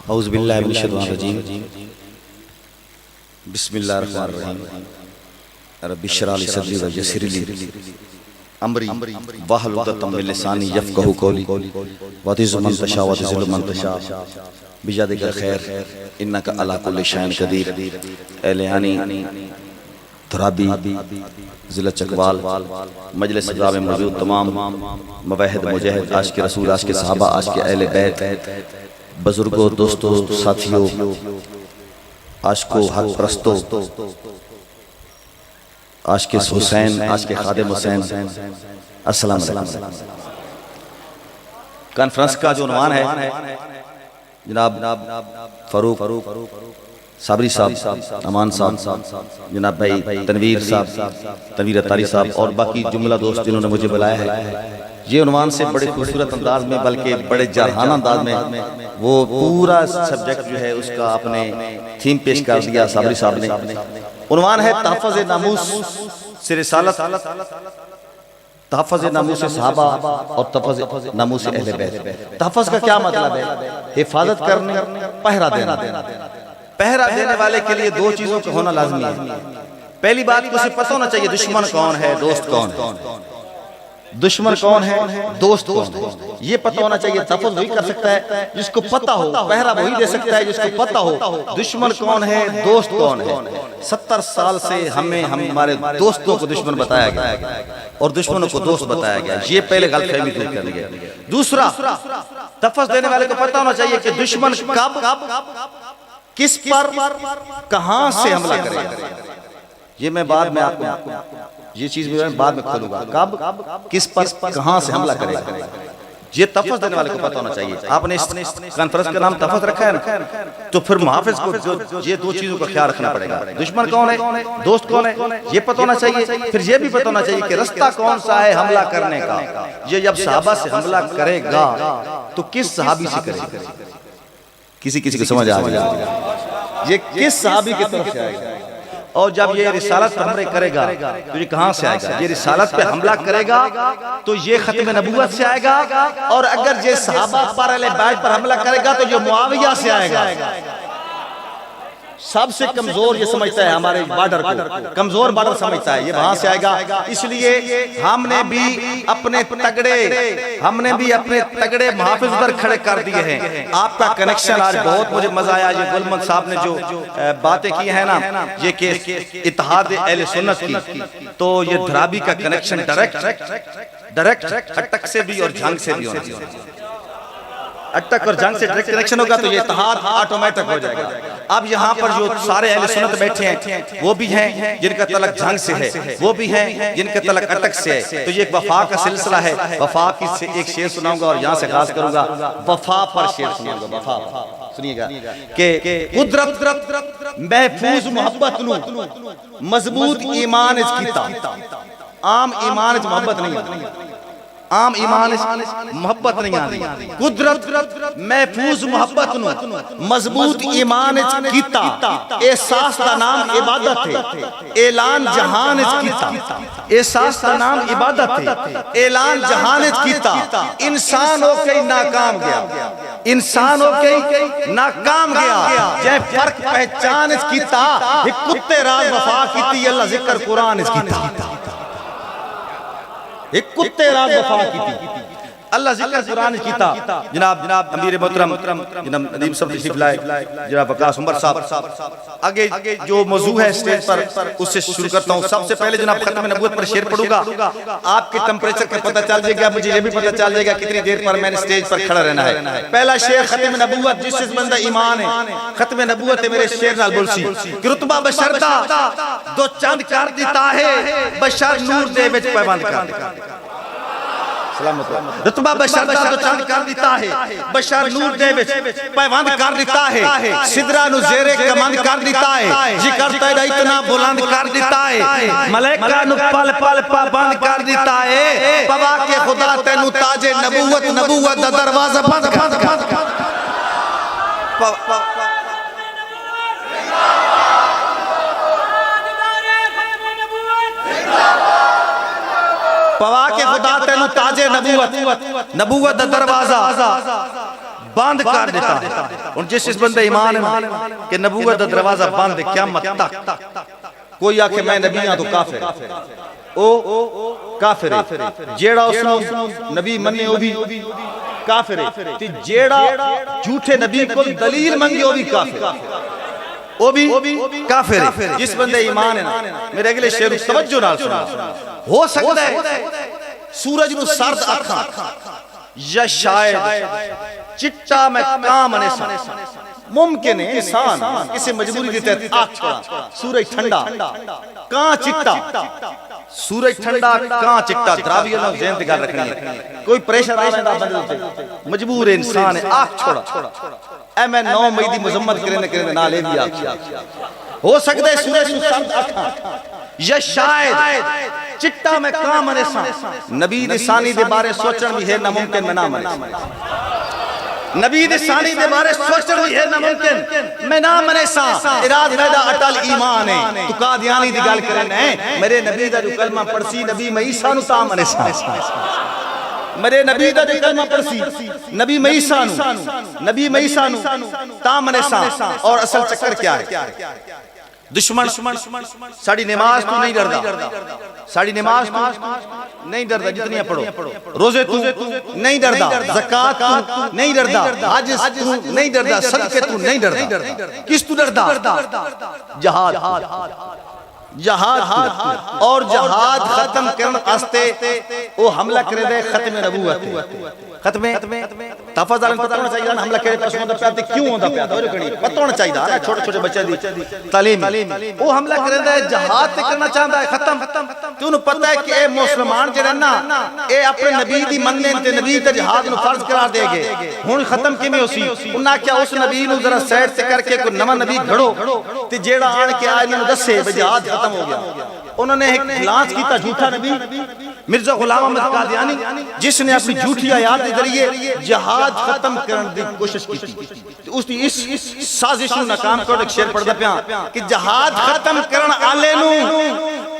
اعوذ باللہ من الشیطان الرجیم بسم اللہ الرحمن الرحیم رب اشرح لی صدری ویسر لی امری واحلل عقدۃ من لسانی یفقهوا قولی واعز من تشاء وتذل من تشاء بجادک الخیر انک علی کل شیء قدیر۔ اہلانی ترابی ضلع چکوال مجلس اعضاء میں موجود تمام مواحد مجاہد، عاشق رسول، عاشق صحابہ، عاشق اہل بیت، بزرگوں، دوستوں، ساتھیوں، عاشقوں، حق پرستوں، عاشق حسین، عاشق خادم حسین، السلام علیکم۔ کانفرنس کا جو عنوان ہے جناب فاروق صابری صاحب، امان صاحب، جناب بھائی تنویر صاحب، تنویر اتاری صاحب اور باقی جملہ دوست جنہوں نے مجھے بلایا ہے، یہ عنوان سے بڑے خوبصورت انداز میں بلکہ بڑے جارحانہ انداز میں وہ پورا سبجیکٹ جو ہے اس کا اپنے تھیم پیش کر دیا صابری صاحب نے۔ عنوان ہے تحفظ ناموس سے رسالت، تحفظ ناموس صحابہ اور تحفظ ناموس اہل بیت۔ تحفظ کا کیا مطلب ہے؟ حفاظت کرنے، پہرہ دینا۔ پہرہ دینے والے کے لیے دو چیزوں کا ہونا لازمی ہے۔ پہلی بات کو اسے پتہ ہونا چاہیے دشمن کون ہے، دوست کون ہے۔ دشمن کون ہے، دوست کون ہے، یہ پتہ ہونا چاہیے۔ تحفظ وہی کر سکتا ہے جس کو پتہ ہو، پہرہ وہی دے سکتا ہے جس کو پتہ ہو دشمن کون ہے، دوست کون ہے۔ 70 سال سے ہمیں ہمارے دوستوں کو دشمن بتایا گیا اور دشمنوں کو دوست بتایا گیا، یہ پہلے غلط فہمی دور کرنی ہے۔ دوسرا، تحفظ دینے والے کو پتہ ہونا چاہیے کہ دشمن کب، کس پر، کہاں سے حملہ کرے گا۔ یہ میں بعد میں آپ کو یہ چیز میں بعد میں کھولوں گا، کب، کس پر، کہاں سے حملہ کرے گا، یہ تحفظ دینے والے کو پتہ ہونا چاہیے۔ آپ نے اس کانفرنس کا نام تحفظ رکھا ہے نا، تو پھر محافظ کو یہ دو چیزوں کا خیال رکھنا پڑے گا۔ دشمن کون ہے، دوست کون ہے، یہ پتہ ہونا چاہیے۔ پھر یہ بھی پتہ ہونا چاہیے کہ رستہ کون سا ہے حملہ کرنے کا۔ یہ جب صحابہ سے حملہ کرے گا تو کس صحابی سے کرے گا، کسی کو سمجھ آ جائے گا یہ کس صحابی کی طرف سے آئے گا۔ اور جب یہ رسالت پر حملہ کرے گا تو یہ کہاں سے آئے گا؟ یہ رسالت پہ حملہ کرے گا تو یہ ختم نبوت سے آئے گا، اور اگر یہ صحابہ پر اہل بیت پر حملہ کرے گا تو یہ معاویہ سے آئے گا۔ سب سے کمزور یہ سمجھتا ہے ہمارے بارڈر کو، کمزور بارڈر سمجھتا ہے، یہ وہاں سے آئے گا۔ اس لیے ہم نے بھی اپنے تگڑے محافظ ادھر کھڑے کر دیے ہیں۔ آپ کا کنیکشن آج بہت مجھے مزہ آیا، یہ گلمند صاحب نے جو باتیں کی ہیں نا، یہ کہ اتحاد اہل سنت کی، تو یہ دھرابی کا کنیکشن ڈائریکٹ اٹک سے بھی اور جھنگ سے بھی ہونا چاہیے۔ اٹک اور جنگ سے ڈائریکٹ کنیکشن ہوگا تو یہ اتحاد آٹومیٹک ہو جائے گا۔ اب یہاں پر جو سارے اہل سنت بیٹھے ہیں وہ بھی ہیں جن کا تعلق جنگ سے ہے، وہ بھی ہیں جن کا تعلق اٹک سے ہے، تو یہ ایک وفا کا سلسلہ ہے۔ وفا کی سے ایک شعر سناؤں گا اور یہاں سے خاص کروں گا، وفا پر شعر سناؤں گا۔ وفا سنیے گا کہ قدرت محفوظ محبت نو مضبوط ایمان اس کیتا، عام ایمان اس محبت نہیں آتی، عام ایمان محبت نہیں آتی۔ قدرت محفوظ محبت نو مضبوط ایمان اس کیتا، احساس کا نام عبادت ہے، اعلان جہان اس کیتا۔ احساس کا نام عبادت ہے، اعلان جہان اس کیتا۔ انسان ہو کے ناکام گیا، انسان ہو کے ناکام گیا، جے فرق پہچان اس کیتا، ایک کتے راز وفا کیتی، اللہ ذکر قرآن اس کیتا۔ ایک کتے راز وفا کی تھی، اللہ ذکر قرآن کیتا۔ جناب امیر محترم جناب ندیم صاحب تشریف لائے، جناب وقاص عمر صاحب، آگے جو موضوع ہے اسٹیج پر اس سے شروع کرتا ہوں۔ سب سے پہلے جناب ختم نبوت پر شعر پڑھوں گا، آپ کے ٹمپریچر کا پتہ چل جائے گا، مجھے یہ بھی پتہ چل جائے گا کتنی دیر پر میں نے اسٹیج پر کھڑا رہنا ہے۔ پہلا شعر ختم نبوت، جس سے بندہ ایمان ہے، ختم نبوت ہے میرے شعر نال بولسی کہ رتبہ بشر دا دو چند کر دیتا ہے، بشر نور دے وچ پیوند کر دیتا ہے۔ رتبہ بشر دا تو چند کر دیتا ہے، بشر نور دے وچ پیوند کر دیتا ہے، سدرہ نو زیرے کمند کر دیتا ہے، ذکر تیرا اتنا بلند کر دیتا ہے، ملائکہ نو پل پل پابند کر دیتا ہے، پوا کے خدا تینو تاج نبوت دا دروازہ بند کر دیتا ہے۔ پوا کے خدا تینو تاج نبوت دا دروازہ بند کر دیتا ہے. اور جس بندے ایمان کہ نبوت دا دروازہ بند ہے قیامت تک. کوئی آکے میں نبی ہاں تو کافر او کافر ہے. جیڑا اس نبی مننے وہ بھی کافر ہے. جیڑا جھوٹے نبی کو دلیل منگے وہ بھی کافر ہے. وہ بھی کافر ہے. جس بندے ایمان ہے نا میرے اگلے شعر توجہ نال سنا. ہو سکتا ہے سورج نو سرد اکھاں یا شاید چٹا میں کام نے سا. ممکن ہے انسان کسی مجبوری کے تحت آگ چھوڑا. سورج ٹھنڈا کہاں چٹا, سورج ٹھنڈا کہاں چٹا. دراوی اللہ ذہن تے گل رکھنی ہے. کوئی پریشر آ رہا بندے مجبور انسان ہے آگ چھوڑا. اے میں 9 مئی دی مذمت کرنے نہ لے بھی آگ. ہو سکتا ہے سورج نو سرد اکھاں یا شاید چٹا میں کام نے سا. نبی دی ثانی دے بارے سوچن بھی ہے ناممکن میں نہ منے. نبی دے ثانی دے بارے سوچن بھی ہے ناممکن میں نہ منے سا. اراد میدا اٹل ایمان ہے تو قادیانی دی گل کرنے ہیں. میرے نبی دا جو کلمہ پڑسی نبی عیسیٰ نو تا منے سا. میرے نبی دا جو کلمہ پڑسی نبی عیسیٰ نو تا منے سا. اور اصل چکر کیا ہے؟ دشمن ساڑی نماز تو نہیں ڈردا, ساڑی نماز تو نہیں ڈردا جتنی پڑھو, روزے تو نہیں ڈردا, زکات تو نہیں ڈردا, حج تو نہیں ڈردا, صدقے تو نہیں ڈردا. کس تو ڈردا؟ جہاد. اور جہاد ختم کرن واسطے وہ حملہ کرے دے ختم نبوت. ختم تحفظ عالم پتہ ہونا چاہیے حملہ کرے پاس ہوندا پیا تے کیوں ہوندا پیا پتہ ہونا چاہیے نا. چھوٹے چھوٹے بچے دی تعلیم وہ حملہ کرے دے جہاد تے کرنا چاہندا ہے ختم. تے انہوں پتہ ہے کہ اے مسلمان جڑے نا اے اپنے نبی دی مننے تے نبی تے جہاد نو فرض قرار دے گے. ہن ختم کیویں ہوسی؟ انہاں کیا اس نبی نو ذرا سائڈ تے کر کے کوئی نواں نبی گھڑو تے جیڑا آن کے آئے انہوں دسے جہاد ختم ہو گیا. انہوں نے ایک لانچ کیتا جھوٹا نبی مرزا غلام احمد قادیانی جس نے اپنی جھوٹی آیات کے ذریعے جہاد ختم کرنے دی کوشش کی تھی. اس سازش نو ناکام کر ایک شعر پڑھدا پیا کہ جہاد ختم کرن والے نو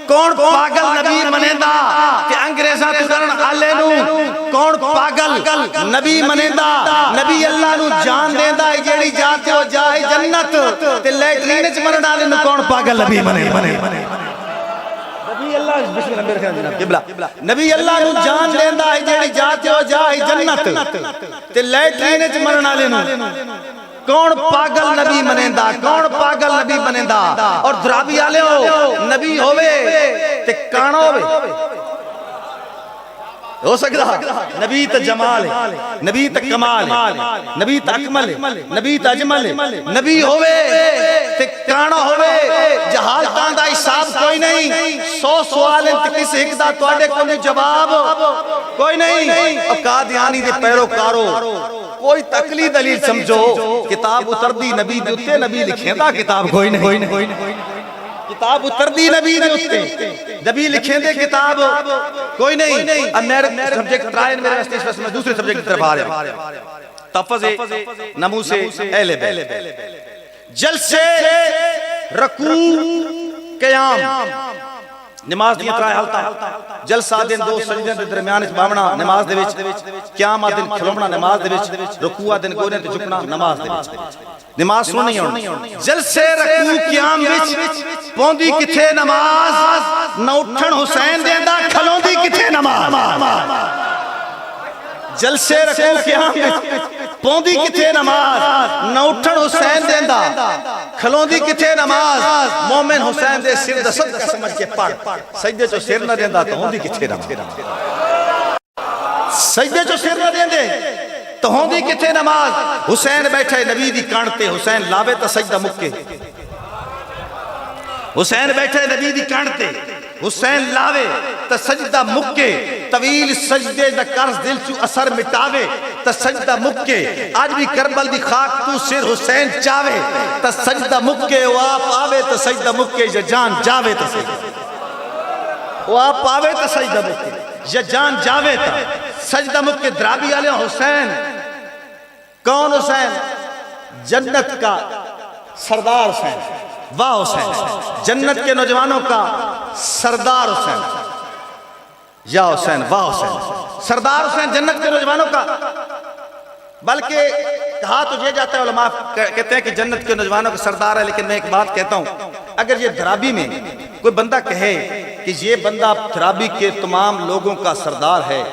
کون پاگل نبی منیندا کہ انگریزاں تو ڈرن والے نو کون پاگل نبی منیندا. نبی اللہ نو جان دیندا ہے جیڑی جان تے او جائے جنت تے لیٹرین وچ مرن والے نو کون پاگل نبی منیندا. نبی اللہ نو جان دیندا ہے جیڑی جاتے ہو جائے جنت تے لیٹرین وچ مرن والے نو کون پاگل نبی منیندا, کون پاگل نبی منیندا. اور دراوی والے ہو نبی ہوے تے کانا ہوے ہو سکتا نبی تا جمال ہے, نبی تا کمال ہے, نبی تا اکمل ہے, نبی تا اجمل ہے. نبی ہوئے تے کانا ہوئے جہاد تان دا حساب کوئی نہیں. 100 سوال ہیں تے کس ایک دا توڑے کوئی جواب کوئی نہیں. اور قادیانی دے پیروکارو کوئی تقلید دلیل سمجھو. کتاب اتردی نبی دیتے نبی لکھیں دا کتاب کوئی نہیں. کتاب اتردی نبی دیتے نبی لکھیں دے کتاب کوئی نہیں. اب میرے سبجیکٹ ٹرائن میرے اس میں دوسرے سبجیکٹ کی طرف آ رہے ہیں. تحفظ نموس اہل بیت, جلسے رکوع قیام نماز دی ترائے حالتا. جلسہ دن 2 سجدے دے درمیان باونا نماز دے وچ, قیام دن کھلونا نماز دے وچ, رکوع دن گونے تے جھکنا نماز دے وچ. نماز سن نہیں ہونی. جلسے رکوع قیام وچ پوندی کتھے نماز نہ اٹھن حسین دیندا کھلوندی کتھے نماز. جلسے رکوع قیام وچ پوندی کتھے نماز نہ اٹھن حسین دیندا کھلوندی کتھے نماز. مومن حسین دے سر دا صدقہ سمجھ کے پڑھ, سجدے چو سر نہ دیندا تو ہوندی کتھے نماز. سجدے چو سر نہ دیندے تو ہوندی کتھے نماز. حسین بیٹھے نبی دی کانٹے, حسین لاوے تا سجدہ مکے. حسین بیٹھے نبی دی کانٹے, حسین لاوے تا سجدہ مکے. طویل سجدے دا قرض دل چو اثر مٹاوے تا سجدہ مکے. آج بھی کربل دی خاک تو سر حسین چاوے تا سجدہ مکے. وہ آپ آوے تا سجدہ مکے یا جان جاوے تا سجدہ. وہ آپ آوے تا سجدہ مکے یا جان جاوے تا سجدہ مکے. دراوی علیہ حسین کون حسین؟ جنت کا سردار حسین. واہ حسین, جنت کے نوجوانوں کا سردار حسین. یا حسین, واہ حسین, سردار حسین جنت کے نوجوانوں کا. بلکہ کہا تو یہ جاتا ہے، علماء کہتے ہیں کہ جنت کے نوجوانوں کا سردار ہے، لیکن میں ایک بات کہتا ہوں، اگر یہ دھرابی میں کوئی بندہ کہے کہ یہ بندہ دھرابی کے تمام لوگوں کا سردار ہے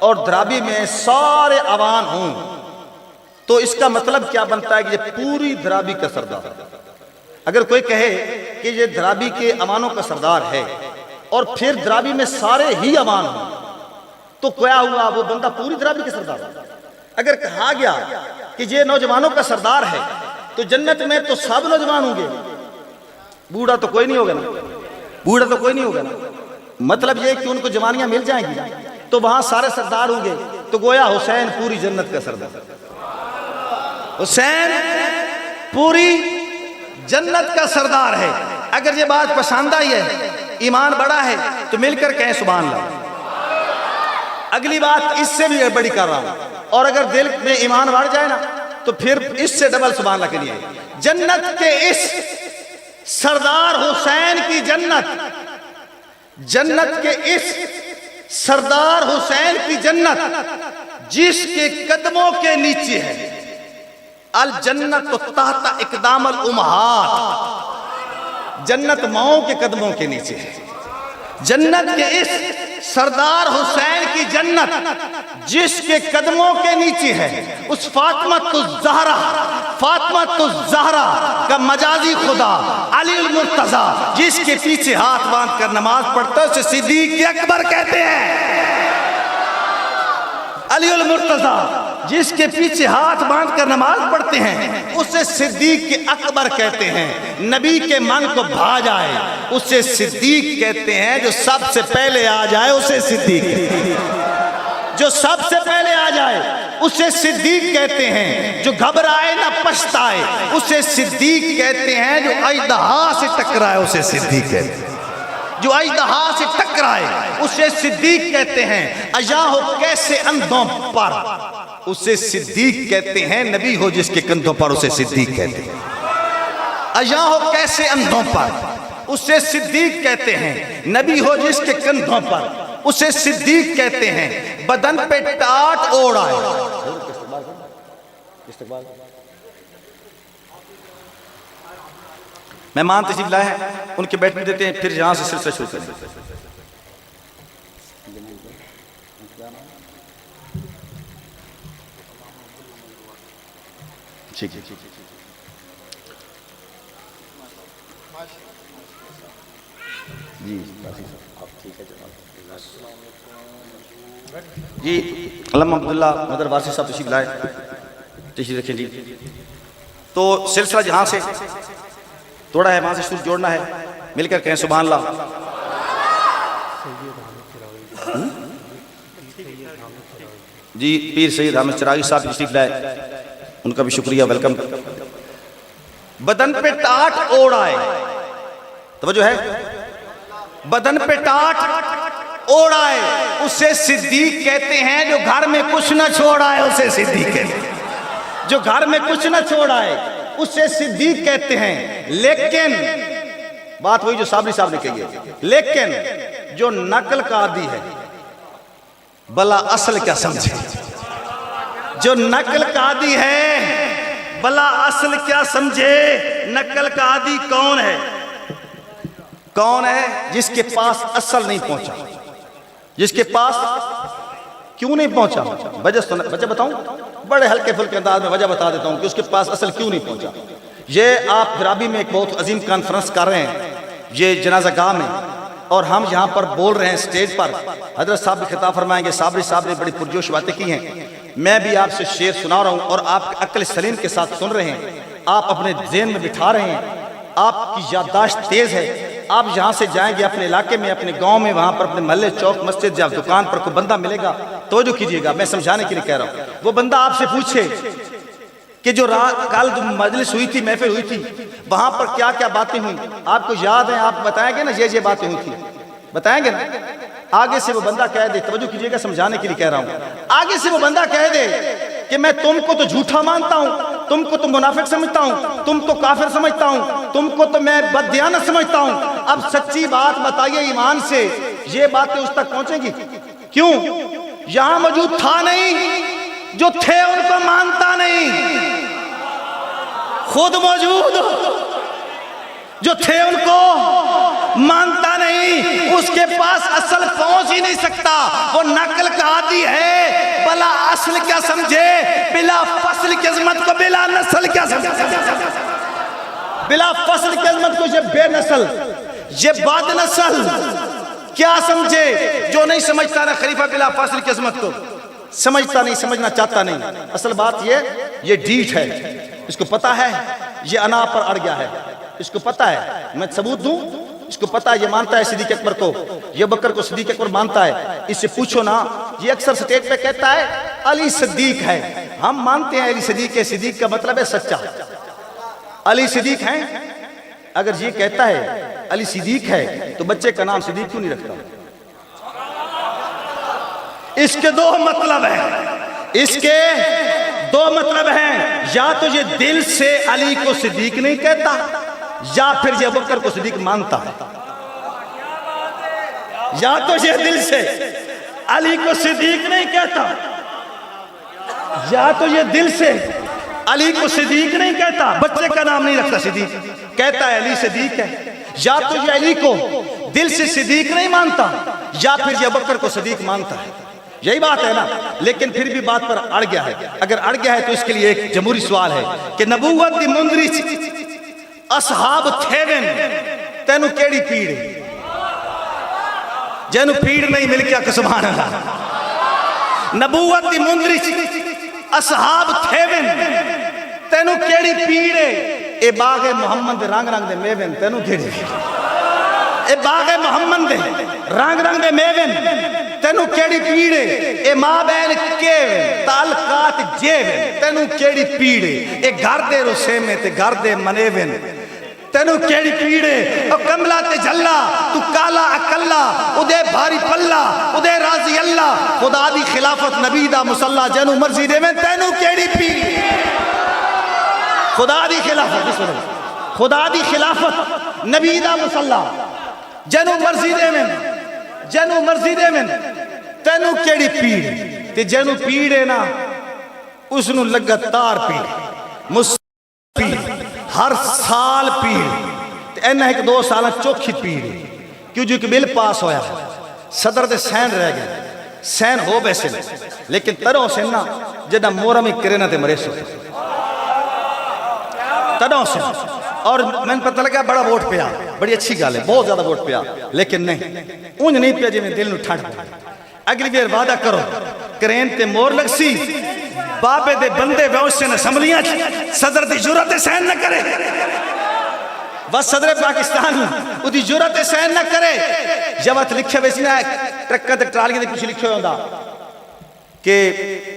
اور دھرابی میں سارے عوام ہوں، تو اس کا مطلب کیا بنتا ہے کہ یہ پوری دھرابی کا سردار ہے۔ اگر کوئی کہے کہ یہ دھرابی کے عواموں کا سردار ہے اور پھر دھرابی میں سارے ہی عوام ہوں، تو کیا ہوا؟ وہ بندہ پوری دھرابی کا سردار ہے۔ اگر کہا گیا کہ یہ نوجوانوں کا سردار ہے تو جنت میں تو سب نوجوان ہوں گے، بوڑھا تو کوئی نہیں ہوگا نا، بوڑھا تو کوئی نہیں ہوگا نا۔ مطلب یہ کہ ان کو جوانیاں مل جائیں گی تو وہاں سارے سردار ہوں گے، تو گویا حسین پوری جنت کا سردار، حسین پوری جنت کا سردار ہے۔ اگر یہ بات پسند آئی ہے، ایمان بڑا ہے، تو مل کر کہیں سبحان اللہ۔ اگلی بات اس سے بھی بڑی کر رہا ہوں، اور اگر دل میں ایمان بڑھ جائے نا تو پھر اس سے ڈبل سبحان اللہ کے لیے، جنت کے اس سردار حسین کی جنت، جنت کے اس سردار حسین کی جنت جس کے قدموں کے نیچے ہے، الجنت تحت اقدام الامہات، جنت ماؤں کے قدموں کے نیچے ہے۔ جنت کے اس سردار حسین کی جنت جس کے قدموں کے نیچے ہے، اس فاطمۃ الزہرا، فاطمۃ الزہرا کا مجازی خدا علی المرتضیٰ جس کے پیچھے ہاتھ باندھ کر نماز پڑھتا ہے، اسے صدیق اکبر کہتے ہیں۔ علی المرتضیٰ جس کے پیچھے ہاتھ باندھ کر نماز پڑھتے ہیں، اسے صدیق اکبر کہتے ہیں۔ نبی کے من کو بھا جائے اسے صدیق کہتے ہیں، جو سب سے پہلے آ جائے اسے صدیق کہتے ہیں، جو سب سے پہلے آ جائے اسے صدیق کہتے ہیں، جو گھبرائے نہ پچھتائے اسے صدیق کہتے ہیں، جو اژدہا سے ٹکرائے اسے صدیق کہتے ہیں، جو اژدہا سے ٹکرائے اسے صدیق کہتے ہیں۔ اجا ہو کیسے اندھوں پر اسے صدیق کہتے ہیں، نبی ہو جس کے کندھوں پر اسے صدیق کہتے ہیں۔ اجا ہو کیسے اندھوں پر اسے صدیق کہتے ہیں، نبی ہو جس کے کندھوں پر اسے صدیق کہتے ہیں۔ بدن پہ ٹاٹ اوڑھائے، مہمان تشریف لائے ہیں، ان کے بیٹھنے دیتے ہیں، پھر یہاں سے سلسلہ شروع کریں۔ ٹھیک ہے جی جی، علامہ عبداللہ مدر وارثی صاحب تشریف لائے، تشریف رکھیں جی۔ تو سلسلہ جہاں سے توڑا ہے وہاں سے شروع جوڑنا ہے، مل کر کہیں سبحان اللہ۔ جی پیر سید حامد چراغی صاحب تشریف لائے، ان کا بھی شکریہ، ویلکم۔ بدن پہ ٹاٹ اوڑھائے، توجہ ہے، بدن پہ ٹاٹ اوڑھائے اسے صدیق کہتے ہیں، جو گھر میں کچھ نہ چھوڑائے اسے صدیق کہتے ہیں، جو گھر میں کچھ نہ چھوڑائے اسے صدیق کہتے ہیں۔ لیکن بات وہی جو صابری صاحب نے کہی ہے، لیکن جو نقل کا عادی ہے بلا اصل کیا سمجھے، جو نقل کا عادی ہے بلا اصل کیا سمجھے۔ نقل کا عادی کون ہے؟ کون ہے؟ جس کے پاس اصل نہیں پہنچا، جس کے پاس کیوں نہیں پہنچا، وجہ بتاؤں، بڑے ہلکے پھلکے انداز میں وجہ بتا دیتا ہوں کہ اس کے پاس اصل کیوں نہیں پہنچا۔ یہ آپ درابی میں ایک بہت عظیم کانفرنس کر رہے ہیں، یہ جنازہ گاہ میں، اور ہم یہاں پر بول رہے ہیں سٹیج پر، حضرت صاحب بھی خطاب فرمائیں گے، صابری صاحب نے بڑی پرجوش باتیں کی ہیں، میں بھی آپ سے شعر سنا رہا ہوں اور آپ عقل سلیم کے ساتھ سن رہے ہیں، آپ اپنے ذہن میں بٹھا رہے ہیں، آپ کی یادداشت تیز ہے۔ آپ یہاں سے جائیں گے اپنے علاقے میں، اپنے گاؤں میں، وہاں پر اپنے محلے، چوک، مسجد یا دکان پر کوئی بندہ ملے گا، توجہ کیجئے گا، میں سمجھانے کے لیے کہہ رہا ہوں۔ وہ بندہ آپ سے پوچھے کہ جو کل مجلس ہوئی تھی، محفل ہوئی تھی، وہاں پر کیا کیا باتیں ہوئی، آپ کو یاد ہیں؟ آپ بتائیں گے نا یہ باتیں ہوئی تھی، بتائیں گے نا؟ آگے سے وہ بندہ کہہ دے، توجہ کیجئے گا، سمجھانے کے لیے کہہ رہا ہوں، آگے سے وہ بندہ کہہ دے کہ میں تم کو تو جھوٹا مانتا ہوں، تم کو تو منافق سمجھتا ہوں، تم تو کافر سمجھتا ہوں، تم کو تو میں بددیانت سمجھتا ہوں، اب سچی بات بتائیے ایمان سے، یہ باتیں اس تک پہنچیں گی؟ کیوں؟ یہاں موجود تھا نہیں، جو تھے ان کو مانتا نہیں، خود موجود جو تھے ان کو مانتا نہیں، اس کے پاس اصل پہنچ ہی نہیں سکتا، وہ نقل کا عادی ہے، بلا اصل کیا سمجھے، بلا فصل کی عظمت کو بلا نسل کیا سمجھے، بلا فصل کی عظمت کو یہ بے نسل، یہ باد نسل کیا سمجھے، جو نہیں سمجھتا نا خلیفہ بلا فصل کی عظمت کو، سمجھتا نہیں، سمجھنا چاہتا نہیں۔ اصل بات یہ ڈیٹ ہے، اس کو پتا ہے یہ انا پر اڑ گیا ہے، اس کو پتا ہے، میں ثبوت دوں، اس کو پتا ہے، یہ مانتا ہے صدیق اکبر کو، یہ بکر کو صدیق اکبر مانتا ہے، اس سے پوچھو نا، یہ اکثر سٹیج پہ کہتا ہے علی صدیق ہے، ہم مانتے ہیں علی صدیق ہے، صدیق کا مطلب ہے سچا، علی صدیق ہیں، اگر یہ کہتا ہے علی صدیق ہے تو بچے کا نام صدیق کیوں نہیں رکھتا؟ اس کے دو مطلب ہیں، اس کے دو مطلب ہیں، یا تو یہ دل سے علی کو صدیق نہیں کہتا، یا پھر یہ ابوبکر کو صدیق مانتا ہے، یا تو یہ دل سے علی کو صدیق نہیں کہتا، یا تو یہ دل سے علی کو صدیق نہیں کہتا، بچے کا نام نہیں رکھتا صدیق، کہتا ہے علی صدیق ہے، یا تو یہ علی کو دل سے صدیق نہیں مانتا، یا پھر یہ ابوبکر کو صدیق مانتا ہے، یہی بات ہے نا، لیکن پھر بھی بات پر اڑ گیا ہے۔ اگر اڑ گیا ہے تو اس کے لیے ایک جمہوری سوال ہے کہ نبوت دی مندری اصحاب تھیون تینو کیڑی پیڑ جنو پیڑ نہیں مل گیا کہ سبحان اللہ، نبوت دی مندری اصحاب تھیون تینو کیڑی پیڑ اے باغ محمد رنگ رنگ دے میوین تینو کیڑی اے باغ محمد دے رنگ رنگ دے میوین تینو کیڑی پیڑ اے ماں بین کیوین تعلقات جیوین تینو کیڑی پیڑ اے گھر دے رسیمے تے گھر دے منیوین تینو کیڑی پیڑے او کملا تے جھلا تو کالا اکلا ادے بھاری پلا ادے راضی اللہ خدا دی خلافت نبی دا مسلح جنو مرضی دے میں تینو کیڑی پیڑی خدا دی خلافت خدا دی خلافت نبی دا مسلح جنو مرضی دے میں جنو مرضی دے میں تینو کیڑی پیڑی تے جنو پیڑے نا اس نو لگا تار پیڑ پیڑ ہر سال پیڑ اینا ایک دو سالہ چوکھی پیڑ کیوں جو کہ بل پاس ہویا صدر دے سین رہ گئے سین ہو بیسے لیکن تروں سے نا جدہ مورا میں کرینا تے مریس ہوتے تروں سے اور میں نے پتہ لگا بڑا ووٹ پیا بڑی اچھی گال ہے بہت زیادہ ووٹ پیا لیکن نہیں اونج نہیں پیا جی میں دل نو ٹھنڈ اگلی بیر وعدہ کرو کرین تے مور لگ سی بابے دے بندے ویوشن اسمبلیاں صدر دی جرات سین نہ کرے بس صدر پاکستان او دی جرات سین نہ کرے جوات لکھے ویسی نا ٹرکہ تک ٹرالی دے کچھ لکھے ہوندا کہ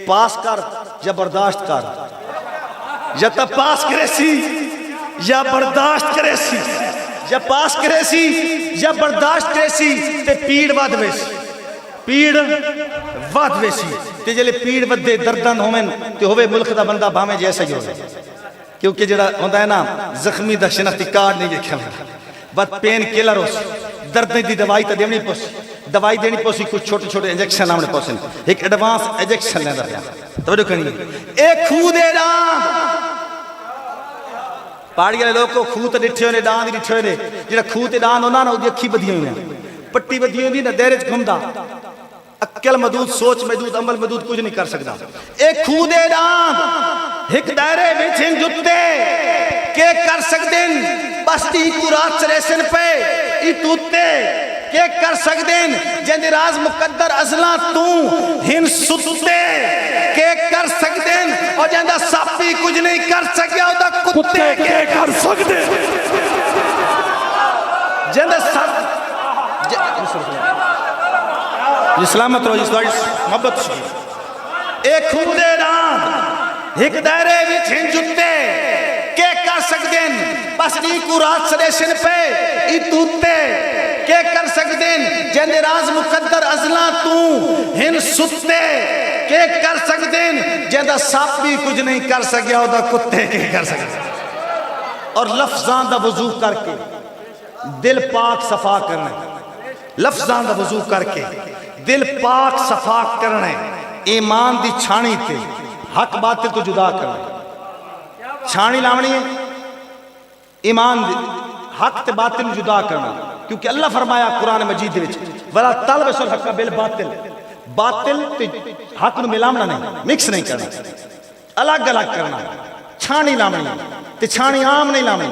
پاس کر یا برداشت کر یا تا پاس کرے سی یا برداشت کرے سی یا پاس کرے سی یا برداشت کرے سی تے پیڑ واد ویسی پیڑ واد ویسی تے جلے پیڑ ودے دردن ہومن تے ہوئے ملک دا بندہ بھامے جیسا ہی ہوئے کیونکہ جڑا ہوندہ ہے نا زخمی دا شناختی کارڈ نہیں دیکھا بات پین کیلر ہو سی دردن دی دوائی تا دیونی پوسی دوائی دینی پوسی کچھ چھوٹے چھوٹے انجیکشن آمنے پوسی ایک ایڈوانس انجیکشن لیندہ دیا توجہ کرنی ایک خود ڈان پاڑی والے لوگ کو خود ڈٹھے ہونے ڈان دی ڈٹھے ہونے جڑا خود ڈان ہونا نا وہ اکھی بدھی ہوئی پٹی بدھی ہوئی نا دیرج گھمدہ عقل مدود سوچ مدود عمل مدود کچھ نہیں کر سکتا ایک خودے ڈان ایک دائرے ویچھن جتے کہ کر سکدین بستی کو رات سریسن پہ اتوتے کہ کر سکدین جن راز مقدر ازلاں تو ہن ستے کہ کر سکدین اور جن دا ساپی کچھ نہیں کر سکیا دا کتے کہ کر سکدین جن دا ساپی یہ سلامت رہو جس محبت شکر ایک خودے ران ایک دائرے وچ ہن جتے کہ کر سکدین بس نیکو رات سریشن پہ اتوتے کہ کر سکدین جن راز مقدر ازلاں تو ہن ستے کہ کر سکدین جن دا ساپ بھی کچھ نہیں کر سکیا ہو دا کتے کہ کر سکدین اور لفظان دا وضو کر کے دل پاک صفا کرنے لفظان دا وضو کر کے دل پاک صفا کرنے ایمان دی چھانی تے حق باطل تو جدا کرنا چھانی لاونی ہے ایمان حق تے باطل جدا کرنا کیونکہ اللہ فرمایا قرآن مجید وچ ولا تلبسوا الحق بالباطل باطل تے حق نو ملاونا نہیں مکس نہیں کرنا الگ الگ کرنا چھانی لاونی تے چھانی عام نہیں لاونی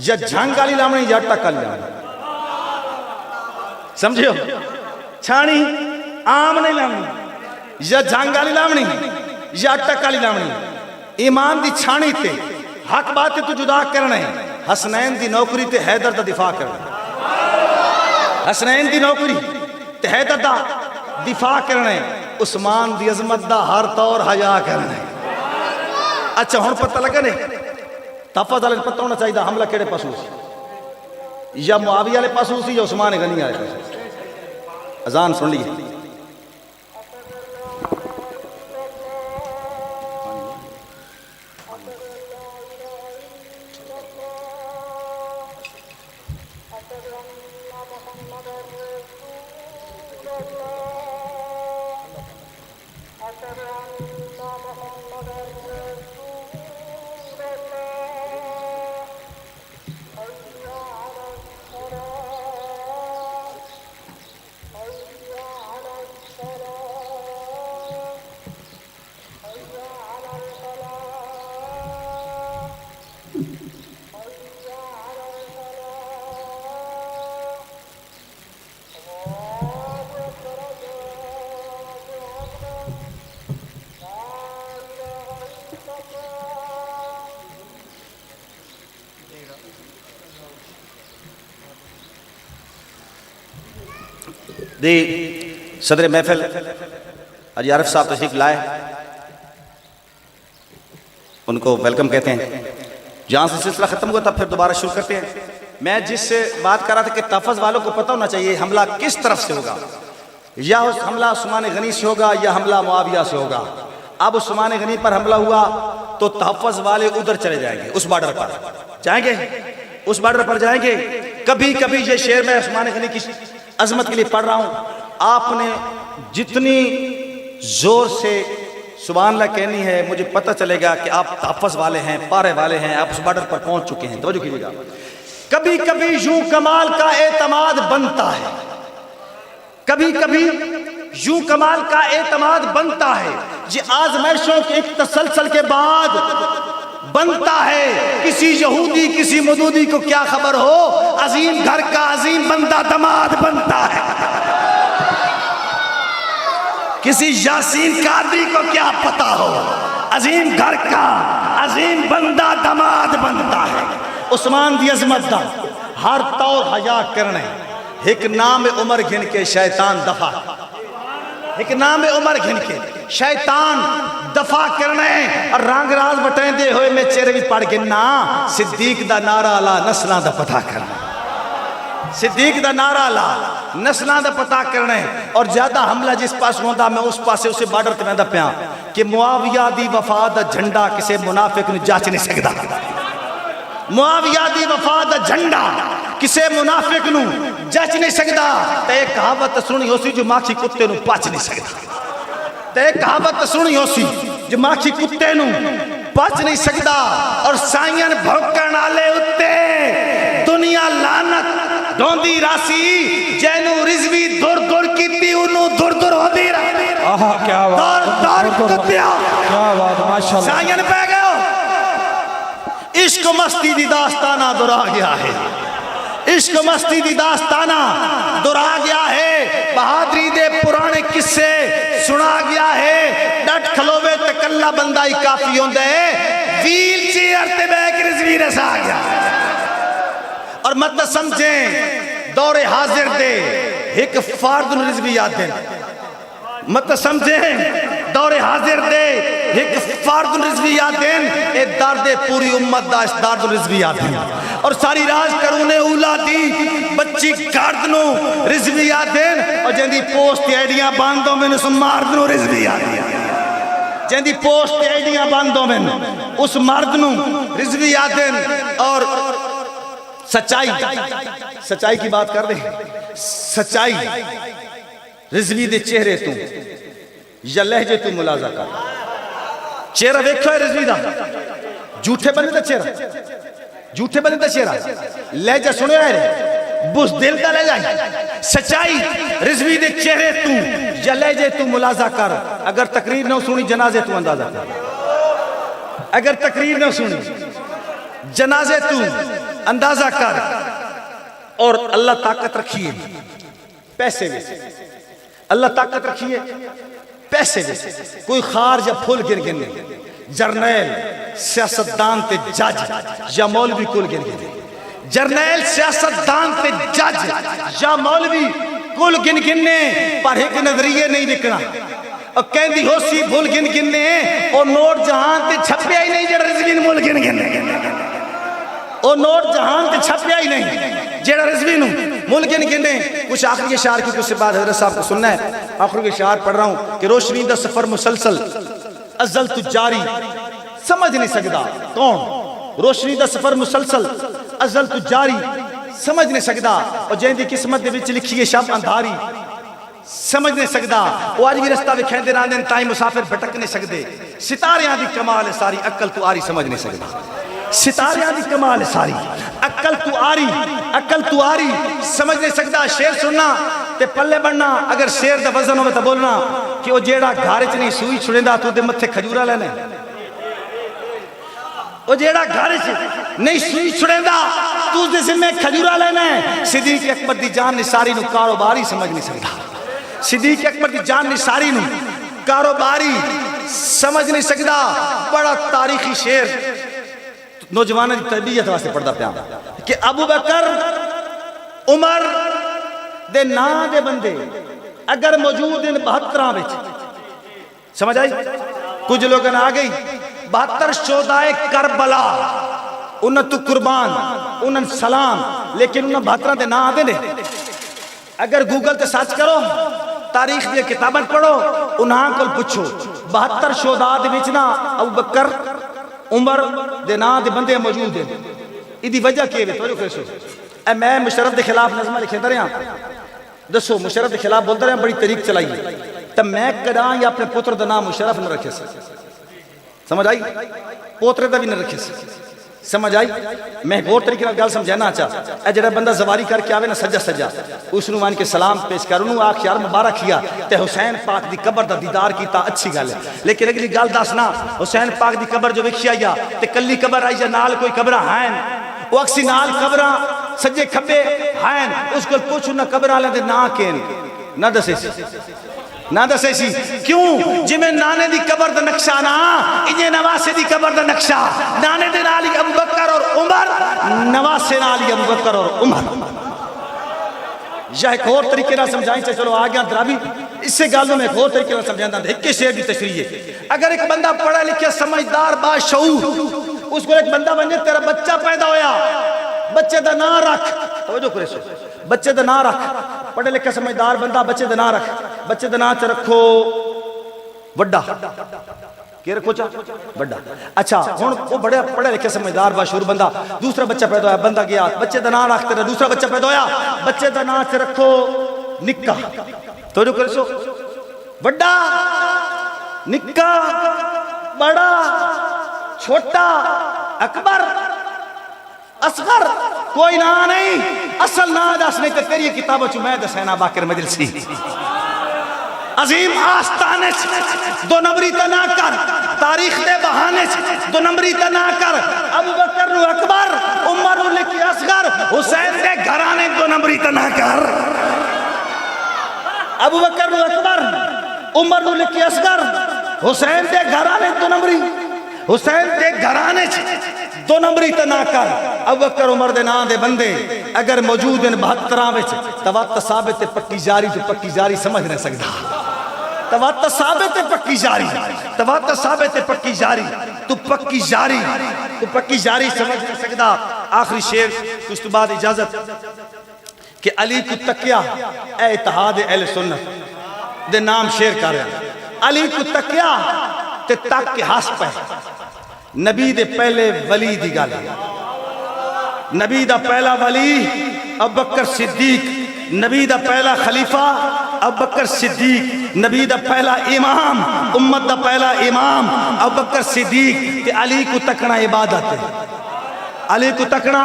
یا جھنگ والی لاونی یا ٹک والی لاونی سمجھو چھانی عام نہیں لاونی یا جھنگ والی لاونی یا ٹک والی لاونی ایمان دی چھانی تے حق باطل تو جدا کرنا ہے حسنین دی نوکری تے حیدر دا دفاع کرنا حسنین دی نوکری تے حیدر دا دفاع کرنا ہے عثمان دی عظمت دا ہر طور حیا کرنا ہے اچھا ہن پتہ لگا نے تحفظ والے پتہ ہونا چاہیے حملہ کیڑے پاسوں سی یا معاویہ والے پاسوں سی یا عثمان غنی والے پاسوں سی اذان سن لیے دی صدر محفل حاجی عارف صاحب تشریف لائے ان کو ویلکم کہتے ہیں جہاں سے سلسلہ ختم ہوا تھا پھر دوبارہ شروع کرتے ہیں میں جس سے بات کر رہا تھا کہ تحفظ والوں کو پتہ ہونا چاہیے حملہ کس طرف سے ہوگا یا حملہ عثمان غنی سے ہوگا یا حملہ معاویہ سے ہوگا اب عثمان غنی پر حملہ ہوا تو تحفظ والے ادھر چلے جائیں گے اس بارڈر پر جائیں گے اس بارڈر پر جائیں گے کبھی کبھی یہ شعر میں عثمان غنی کی عظمت کے لیے پڑھ رہا ہوں آپ نے جتنی زور سے سبحان اللہ کہنی ہے مجھے پتہ چلے گا کہ آپ تحفظ والے ہیں پارے والے ہیں آپ اس بارڈر پر پہنچ چکے ہیں توجہ کیجیے گا کبھی کبھی یوں کمال کا اعتماد بنتا ہے کبھی کبھی یوں کمال کا اعتماد بنتا ہے یہ آزمائشوں کے ایک تسلسل کے بعد بنتا ہے کسی یہودی کسی مدودی کو کیا خبر ہو عظیم گھر کا عظیم بندہ دماد بنتا ہے کسی یاسین قادری کو کیا پتا ہو عظیم گھر کا عظیم بندہ دماد بنتا ہے عثمان دی عظمت دا ہر طور حیا کرنے ایک نام عمر گھن کے شیطان دفع ایک نام عمر گھن کے شیطان دفع کرنے اور رنگ راز بٹائیں دے ہوئے میں چہرے بھی پڑھ گنا صدیق دا نعرہ لا نسلان دا پتہ کرنا صدیق دا نعرہ لا نسلان دا پتہ کرنے اور زیادہ حملہ جس پاس ہوندا میں اس پاسے اسے بارڈر تے ویندا پیاں کہ معاویہ دی وفا دا جھنڈا کسے منافق نوں جاچ نہیں سکدا معاویہ دی وفا دا جھنڈا کسے منافق نوں جاچ نہیں سکدا تے ایک کہاوت سنی ہوسی جو ماکھی کتے نوں پاچ نہیں سکدا تے ایک کہاوت سنی ہوسی جو ماکھی کتے نوں پاچ نہیں سکدا اور سائین بھوکن والے اتے دنیا لعنت ڈوندی راسی جینو رضوی دور دور کیتی انہوں دور دور ہو دی رہا کیا بات دور دور کتیا کیا بات ماشاءاللہ سائین پہ گئے ہو عشق مستی دی داستانہ دورا گیا ہے عشق مستی دی داستانہ دورا گیا ہے بہادری دے پرانے قصے سنا گیا ہے ڈٹ کھلوے تکلہ بندائی کافی ہوں دے ویل چیئر تے بیک رضوی رسا گیا اور مت سمجھیں دور حاضر دے ایک فرد رضوی یاد دیں مت سمجھیں دور حاضر دے ایک فرد رضوی یاد دیں اے درد پوری امت دا اس درد رضوی یاد دیں اور ساری راج کرونے اولا دی بچی کاردنو رضوی یاد دیں اور جن دی پوسٹ ایڈیاں باندوں میں اس مردنو رضوی یاد دیں جن دی پوسٹ ایڈیاں باندوں میں اس مردنو رضوی یاد دیں اور سچائی کی بات کر دیں سچائی رضوی دے چہرے تو یا لہجے تو ملازہ کر چہرہ ویکھو ہے رضوی دا جھوٹے بندے دا چہرہ جھوٹے بندے دا چہرہ لہجہ سنے ہے بس دل دا لہجہ سچائی رضوی دے چہرے تو یا لہجے تو ملازہ کر اگر تقریر نہ سنی جنازے تو اندازہ کر اگر تقریر نہ سنی جنازے تو اندازہ کر اور اللہ طاقت رکھیے پیسے میں اللہ طاقت رکھیے پیسے میں کوئی خار یا پھول گر گرنے جرنیل سیاستدان تے جج یا مولوی کل گر گرنے جرنیل سیاستدان تے جج یا مولوی کل گن گرنے پر ایک نظریے نہیں لکھنا اور کہندی ہو سی بھول گن گرنے اور نوٹ جہان تے چھپیا ہی نہیں جڑا رضوین مول گن گرنے اور نوٹ جہان تے چھپیا ہی نہیں جڑا رضوین مول گن گرنے کچھ آخری اشعار کی کچھ سے بعد حضرت صاحب کو سننا ہے آخری اشعار پڑھ رہا ہوں کہ روشنی دا سفر مسلسل ازل تو جاری سمجھ نہیں سکتا کون روشنی دا سفر مسلسل ازل تو جاری سمجھ نہیں سکتا اور جہاں دی قسمت دے وچ لکھی ہے شب اندھاری سمجھ نہیں سکتا وہ آج بھی رستہ بھی کھیندے راندے تائیں مسافر بھٹک نہیں سکتے ستاریاں دی کمال ہے ساری عقل تو آری سمجھ نہیں سکتا ستاریاں دی کمال ہے ساری عقل تو آری سمجھ نہیں سکتا شیر سننا تے پلے بڑھنا اگر شیر دا وزن ہوئے تو بولنا کہ وہ جیڑا گھارے چ نہیں سوئی چھڑیندہ تو دے متھے کھجورا لینے وہ جیڑا گھارے چ نہیں سوئی چھڑیندہ تو دے ذمہ کھجورا لینے صدیق اکبر دی جان نثاری نو کاروباری سمجھ نہیں سکتا صدیق اکبر دی جان نثاری نو کاروباری سمجھ نہیں سکتا بڑا تاریخی شیر نوجوانہ دی تربیت واسطے پڑھدا پیا کہ ابو بکر عمر دے نا دے بندے اگر موجود ان 72 وچ سمجھ آئی کچھ لوگوں نے آ گئی 72 شہدائے کربلا انہاں تو قربان انہاں سلام لیکن انہاں 72 دے نا آدھے نے اگر گوگل تے سرچ کرو تاریخ دی کتابیں پڑھو انہاں کل پوچھو 72 شہداء دے وچ نا ابو بکر عمر دے نا دے بندے موجود ہیں ایدی وجہ کیے ہوئے توجہ کرسو اے میں مشرف دے خلاف نظمہ لکھے در یہاں دسو مشرف دے خلاف بولتا رہے ہیں بڑی طریق چلائیے تب میں کداں یا اپنے پتر دا نام مشرف نہ رکھے سے سمجھ آئی پوترے دا بھی نہ رکھے سے سمجھ آئی میں ایک اور طریقے گل سمجھانا چاہ اے جڑا بندہ زواری کر کے آوے نا سجا اس نو مان کے سلام پیش کر انہوں آخ یار مبارک کیا تے حسین پاک دی قبر دا دیدار کیتا اچھی گل ہے لیکن اگلی گل دسنا حسین پاک دی قبر جو وکھیا یا تے کلی قبر آئی یا نال کوئی قبرہ ہیں وہ اکسی نال قبرہ سجے کھبے ہیں اس کو پوچھو نہ قبرہ لے دے نا کین نہ دسے سی کیوں جی میں نانے دی قبر دا نقشہ نا انہیں نواسے دی قبر دا نقشہ نانے دے نالی ابو بکر اور عمر نواسے نالی ابو بکر اور عمر یا ایک اور طریقے نہ سمجھائیں چلو آگیا درابی اس سے گالوں میں ایک اور طریقے نہ سمجھائیں ایک کے شعر دی تشریح ہے اگر ایک بندہ پڑھا لکھیا سمجھدار باشعور اس کو ایک بندہ بن جائے تیرا بچہ پیدا ہویا بچے دا نا رکھ توجہ کرے سو بچے دا نا رکھ پڑھے لکھے سمجھدار بندہ بچے دا نا رکھ بچے دا نا چا رکھو وڈا کیا رکھو چا وڈا اچھا ہون وہ بڑے پڑھے لکھے سمجھدار باشعور بندہ دوسرا بچہ پیدا ہویا بندہ گیا بچے دا نا رکھ تیرا دوسرا بچہ پیدا ہویا بچے دا نا چا رکھو نکا توجہ کرے سو وڈا نکا بڑا چھوٹا اکبر اصغر کوئی نا نہیں اصل نا دس نہیں تے تیری کتابوں چو میں دسینا باکر مجلسی عظیم آستانے دو نمبری تنا کر تاریخ دے بہانے دو نمبری تنا کر ابو بکر نو اکبر عمر نو لکی اصغر حسین دے گھرانے دو نمبری تنا کر ابو بکر نو اکبر عمر نو لکی اصغر حسین دے گھرانے دو نمبری حسین دے گھرانے دو نمبری تنا کر ابو بکر عمر دے نام دے بندے اگر موجود ان 72 وچ توات ثابت پکی جاری تو پکی جاری سمجھ نہیں سکتا توات ثابت پکی جاری توات ثابت پکی جاری تو پکی جاری تو پکی جاری سمجھ نہیں سکتا آخری شعر اس تو بعد اجازت کہ علی کو تکیا اے اتحاد اہل سنت دے نام شعر کر رہے ہیں علی کو تکیا تے تک کے ہاس پہ نبی دے پہلے ولی دی گل نبی دا پہلا ولی ابو بکر صدیق نبی دا پہلا خلیفہ ابو بکر صدیق نبی دا پہلا امام امت دا پہلا امام ابو بکر صدیق کہ علی کو تکنا عبادت ہے علی کو تکنا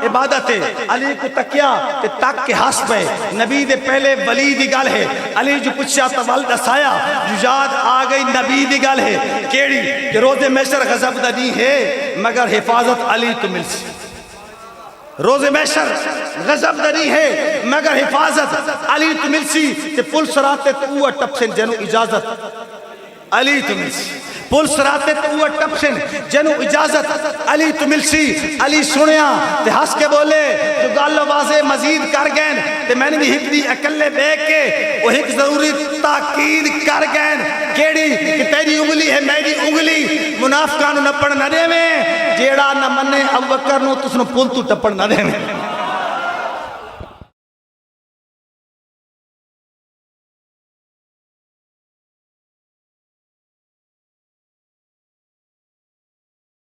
عبادت ہے علی کو تکیا کہ تک کے حسب ہے نبی دے پہلے ولی دی گل ہے علی جو پچھا تول دسایا جو یاد آ گئی نبی دی گل ہے کیڑی کہ روز محشر غضب دا نہیں ہے مگر حفاظت علی تو مل سی روز محشر غضب دا نہیں ہے مگر حفاظت علی تو مل سی کہ پل سراتے تو اوہ ٹپسن جنو اجازت علی تو مل سی پل سراتے تو اوہ ٹپسن جنو اجازت علی تو مل سی علی سنیا تے ہس کے بولے جو گالو واضح مزید کر گئن تے میں نے بھی ہک دی اکلے بے کے وہ ہک ضروری تاکید کر گئن کیڑی کہ تیری انگلی ہے میری انگلی منافقانو نپڑ نہ دے میں جیڑا نہ منے ابو بکر نو تس نو پل تو ٹپڑ نہ دے میں